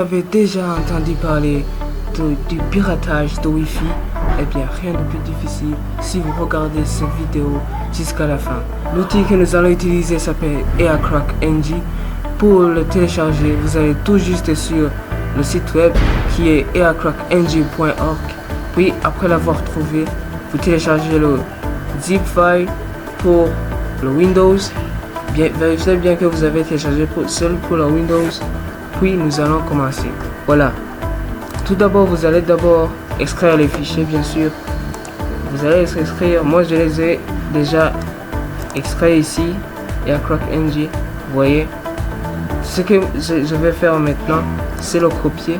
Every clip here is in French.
Vous avez déjà entendu parler du piratage de Wi-Fi? Eh bien, rien de plus difficile si vous regardez cette vidéo jusqu'à la fin. L'outil que nous allons utiliser s'appelle Aircrack NG. Pour le télécharger, vous allez tout juste sur le site web qui est aircrackng.org. Puis, après l'avoir trouvé, vous téléchargez le zip file pour le Windows. Vérifiez bien que vous avez téléchargé seul pour le Windows. Puis nous allons commencer. Voilà. Tout d'abord, vous allez extraire les fichiers, bien sûr. Vous allez les extraire. Moi, je les ai déjà extraits ici. Aircrack NG. Vous voyez. Ce que je vais faire maintenant, c'est le copier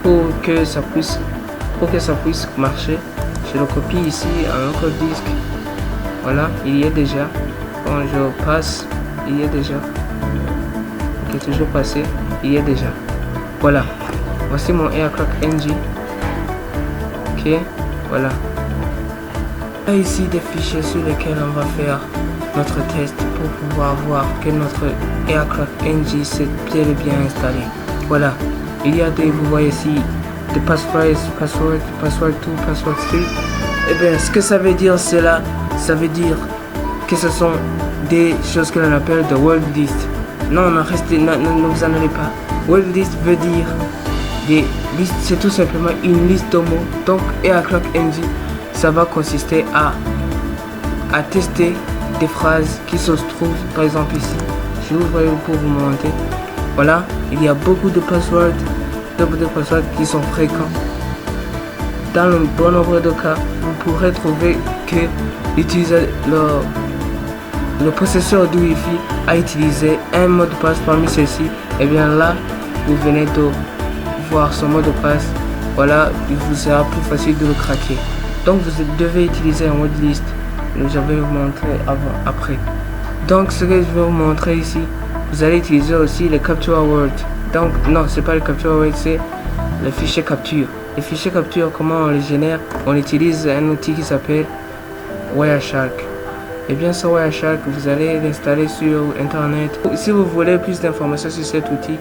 pour que ça puisse marcher. Je le copie ici à un autre disque. Voilà, il y est déjà. Quand je passe, il y est déjà. Ok, toujours passé, il y est déjà. Voilà. Voici mon Aircrack NG. Ok, voilà. Là, ici des fichiers sur lesquels on va faire notre test pour pouvoir voir que notre Aircrack NG s'est bien et bien installé. Voilà. Il y a vous voyez ici, des password 2, password 3. Et bien, ce que ça veut dire, cela, ça veut dire que ce sont des choses que l'on appelle de world list. Non, ne vous en allez pas. World list veut dire des listes, c'est tout simplement une liste de mots. Donc, Aircrack NG, ça va consister à tester des phrases qui se trouvent, par exemple ici. Je vous vois pour vous montrer. Voilà, il y a beaucoup de passwords qui sont fréquents. Dans le bon nombre de cas, vous pourrez trouver que le possesseur du Wi-Fi a utilisé un mot de passe parmi ceux-ci. Et bien là, vous venez de voir son mot de passe. Voilà, il vous sera plus facile de le craquer. Donc vous devez utiliser un word list. Je vais vous montrer après. Donc ce que je vais vous montrer ici, vous allez utiliser aussi les capture word. Donc non, c'est pas le capture word, c'est le fichier capture. Les fichiers capture, comment on les génère? On utilise un outil qui s'appelle Wireshark. Et bien ce Wireshark, vous allez l'installer sur internet. Si vous voulez plus d'informations sur cet outil,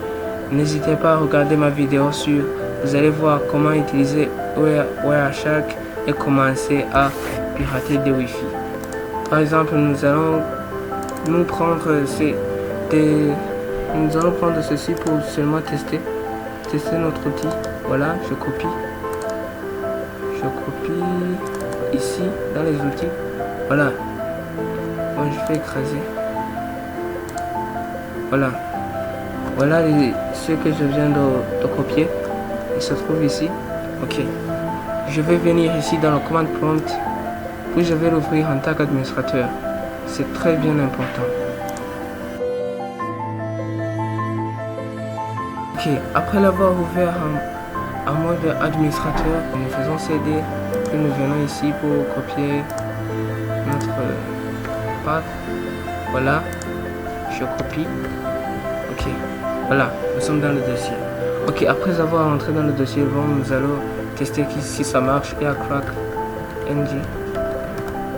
n'hésitez pas à regarder ma vidéo sur. Vous allez voir comment utiliser Wireshark et commencer à pirater des Wi-Fi. Par exemple, nous allons prendre ceci pour seulement tester notre outil. Voilà, je copie ici dans les outils. Voilà. Moi, je vais écraser. Voilà. Voilà ce que je viens de copier. Il se trouve ici. Ok. Je vais venir ici dans le command prompt. Puis je vais l'ouvrir en tant qu'administrateur. C'est très bien important. Ok. Après l'avoir ouvert en mode administrateur, nous faisons CD. Puis nous venons ici pour copier notre path. Voilà. Je copie. Ok. Voilà. Nous sommes dans le dossier. Ok. Après avoir entré dans le dossier, nous allons tester si ça marche. Aircrack NG.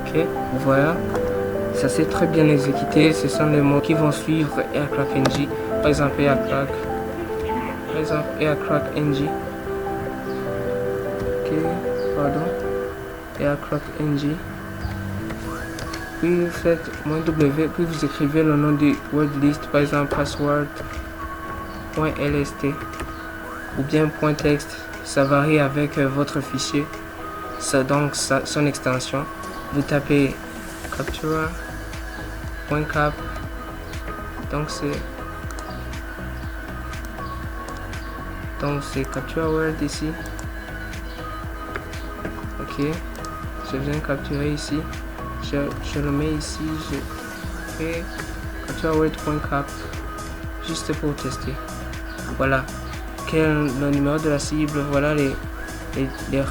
Ok. Voilà. Ça s'est très bien exécuté. Ce sont les mots qui vont suivre Aircrack NG. Par exemple, Aircrack NG. Ok. Pardon. Aircrack NG. Puis vous faites -w, puis vous écrivez le nom du word list, par exemple password.lst ou bien .text. Ça varie avec votre fichier. Son extension. Vous tapez captura.cap. Donc c'est capture word ici. Ok. Je viens capturer ici. Je le mets ici, je fais capture-word.cap juste pour tester. Voilà. Quel est le numéro de la cible? Voilà les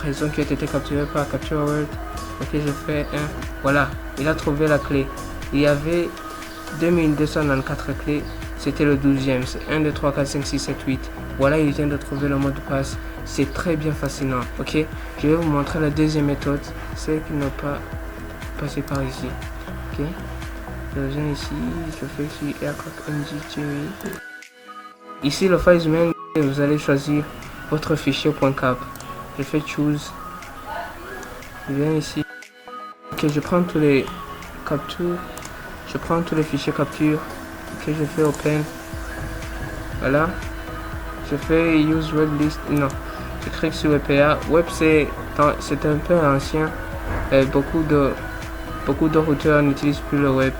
raisons qui ont été capturées par capture word. Ok, je fais 1. Voilà, il a trouvé la clé. Il y avait 2294 clés. C'était le 12e. C'est 1, 2, 3, 4, 5, 6, 7, 8. Voilà, il vient de trouver le mot de passe. C'est très bien fascinant. Ok, je vais vous montrer la deuxième méthode. C'est qu'il n'a pas passer par ici. Ok, je viens ici, je fais ici Aircrack NG. Ici le file humain Et vous allez choisir votre fichier .cap. Je fais choose. Je viens ici. Ok, je prends tous les captures. Je prends tous les fichiers capture. Ok, je fais open. Voilà. Je fais use web list. Non. Je clique sur WebPA. Web c'est un peu ancien. Beaucoup de routeurs n'utilisent plus le web.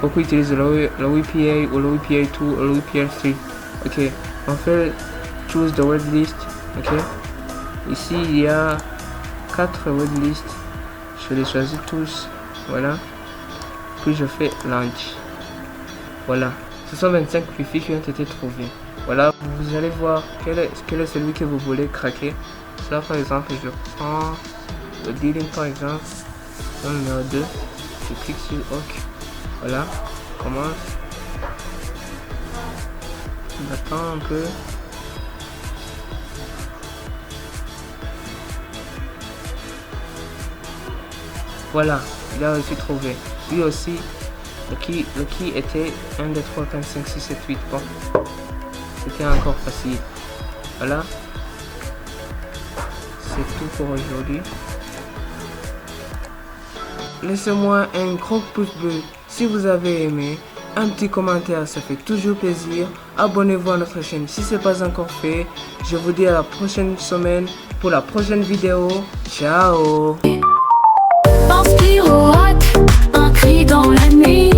Beaucoup utilisent le WPA ou le WPA2 ou le WPA3. Ok. On fait choose the web list. Ok. Ici il y a 4 web lists. Je les choisis tous. Voilà. Puis je fais launch. Voilà. Ce sont 25 wifi qui ont été trouvés. Voilà. Vous allez voir quel est celui que vous voulez craquer. Là par exemple je prends le dealing par exemple. Le numéro 2. Je clique sur OK. Voilà. Commence. On attend un peu. Voilà, il a aussi trouvé. Lui aussi, le key était 1, 2, 3, 4, 5, 6, 7, 8. Bon, c'était encore facile. Voilà. C'est tout pour aujourd'hui. Laissez-moi un gros pouce bleu si vous avez aimé. Un petit commentaire, ça fait toujours plaisir. Abonnez-vous à notre chaîne si ce n'est pas encore fait. Je vous dis à la prochaine semaine pour la prochaine vidéo. Ciao. Un cri dans la nuit.